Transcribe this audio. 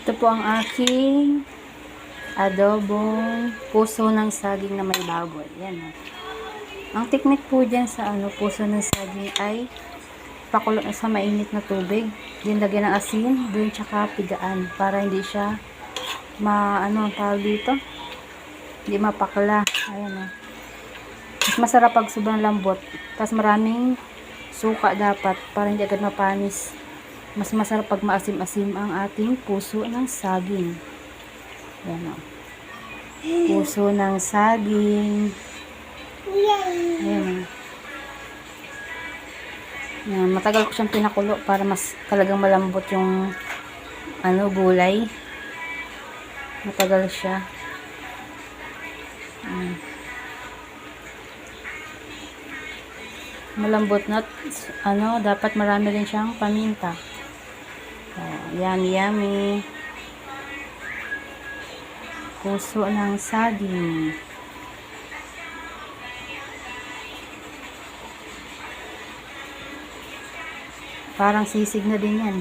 Ito po ang aking adobong puso ng saging na may baboy. Yan. Ang technique po dyan sa puso ng saging ay pakulo sa mainit na tubig. Din lagyan ng asin, dun tsaka pigaan para hindi siya tawag dito? Hindi mapakla. Ayan o. Mas masarap pag sobrang lambot. Tapos maraming suka dapat para hindi agad mapanis. Mas masarap pag maasim-asim ang ating puso ng saging. Ayan o. Puso ng saging. Ayan o. Ayan, matagal ko siyang pinakulo para mas talagang malambot yung gulay. Matagal siya. Malambot na dapat marami rin siyang paminta. Yummy yummy puso ng saging. Parang sisig na din yan.